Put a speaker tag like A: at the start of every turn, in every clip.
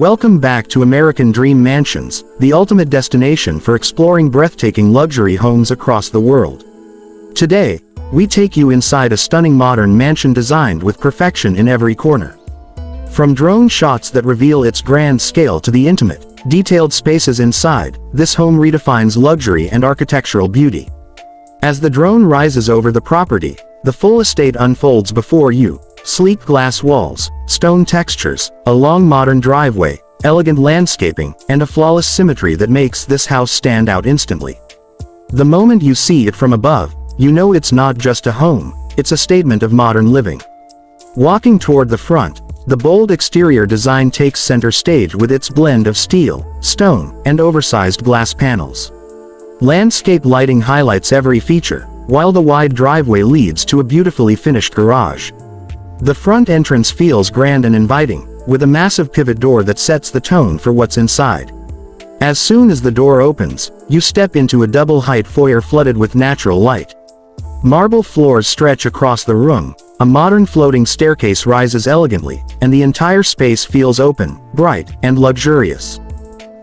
A: Welcome back to American Dream Mansions, the ultimate destination for exploring breathtaking luxury homes across the world. Today, we take you inside a stunning modern mansion designed with perfection in every corner. From drone shots that reveal its grand scale to the intimate, detailed spaces inside, this home redefines luxury and architectural beauty. As the drone rises over the property, the full estate unfolds before you. Sleek glass walls, stone textures, a long modern driveway, elegant landscaping, and a flawless symmetry that makes this house stand out instantly. The moment you see it from above, you know it's not just a home, it's a statement of modern living. Walking toward the front, the bold exterior design takes center stage with its blend of steel, stone, and oversized glass panels. Landscape lighting highlights every feature, while the wide driveway leads to a beautifully finished garage. The front entrance feels grand and inviting, with a massive pivot door that sets the tone for what's inside. As soon as the door opens, you step into a double-height foyer flooded with natural light. Marble floors stretch across the room, a modern floating staircase rises elegantly, and the entire space feels open, bright, and luxurious.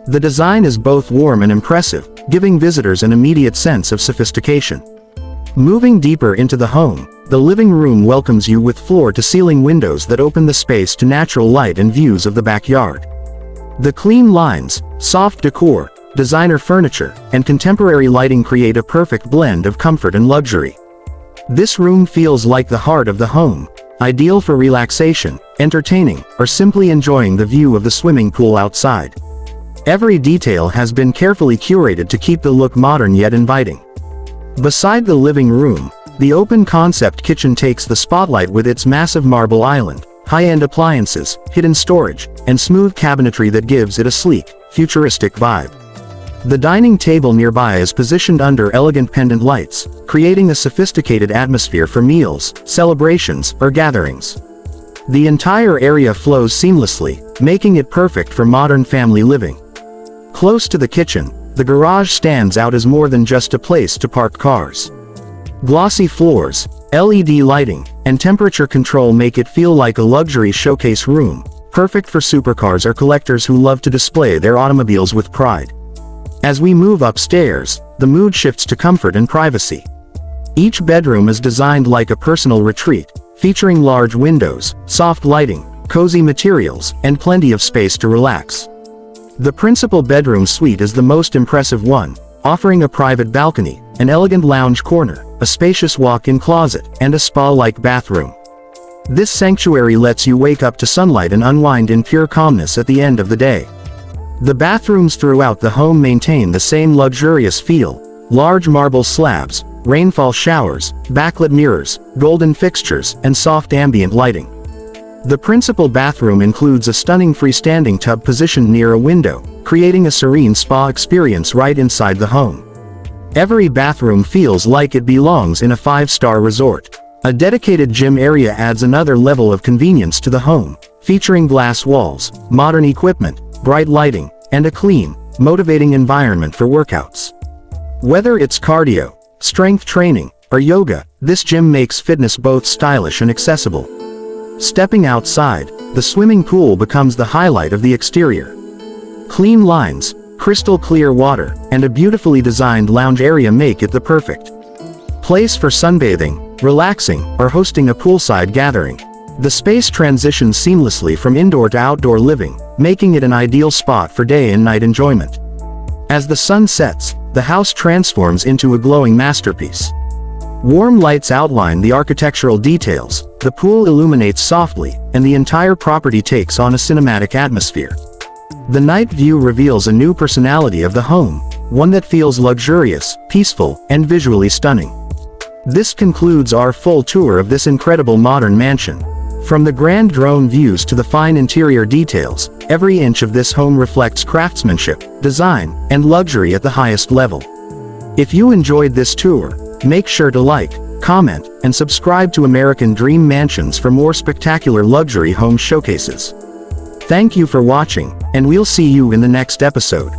A: The design is both warm and impressive, giving visitors an immediate sense of sophistication. Moving deeper into the home, the living room welcomes you with floor-to-ceiling windows that open the space to natural light and views of the backyard. The clean lines, soft decor, designer furniture, and contemporary lighting create a perfect blend of comfort and luxury. This room feels like the heart of the home, ideal for relaxation, entertaining, or simply enjoying the view of the swimming pool outside. Every detail has been carefully curated to keep the look modern yet inviting. Beside the living room, the open-concept kitchen takes the spotlight with its massive marble island, high-end appliances, hidden storage, and smooth cabinetry that gives it a sleek, futuristic vibe. The dining table nearby is positioned under elegant pendant lights, creating a sophisticated atmosphere for meals, celebrations, or gatherings. The entire area flows seamlessly, making it perfect for modern family living. Close to the kitchen, the garage stands out as more than just a place to park cars. Glossy floors, LED lighting, and temperature control make it feel like a luxury showcase room, perfect for supercars or collectors who love to display their automobiles with pride. As we move upstairs, the mood shifts to comfort and privacy. Each bedroom is designed like a personal retreat, featuring large windows, soft lighting, cozy materials, and plenty of space to relax. The principal bedroom suite is the most impressive one, offering a private balcony, an elegant lounge corner, a spacious walk-in closet, and a spa-like bathroom. This sanctuary lets you wake up to sunlight and unwind in pure calmness at the end of the day. The bathrooms throughout the home maintain the same luxurious feel: large marble slabs, rainfall showers, backlit mirrors, golden fixtures, and soft ambient lighting. The principal bathroom includes a stunning freestanding tub positioned near a window, creating a serene spa experience right inside the home. Every bathroom feels like it belongs in a five-star resort. A dedicated gym area adds another level of convenience to the home, featuring glass walls, modern equipment, bright lighting, and a clean, motivating environment for workouts. Whether it's cardio, strength training, or yoga, this gym makes fitness both stylish and accessible. Stepping outside, the swimming pool becomes the highlight of the exterior. Clean lines, crystal clear water, and a beautifully designed lounge area make it the perfect place for sunbathing, relaxing, or hosting a poolside gathering. The space transitions seamlessly from indoor to outdoor living, making it an ideal spot for day and night enjoyment. As the sun sets, the house transforms into a glowing masterpiece. Warm lights outline the architectural details, the pool illuminates softly, and the entire property takes on a cinematic atmosphere. The night view reveals a new personality of the home, one that feels luxurious, peaceful, and visually stunning. This concludes our full tour of this incredible modern mansion. From the grand drone views to the fine interior details, every inch of this home reflects craftsmanship, design, and luxury at the highest level. If you enjoyed this tour, make sure to like, comment, and subscribe to American Dream Mansions for more spectacular luxury home showcases. Thank you for watching, and we'll see you in the next episode.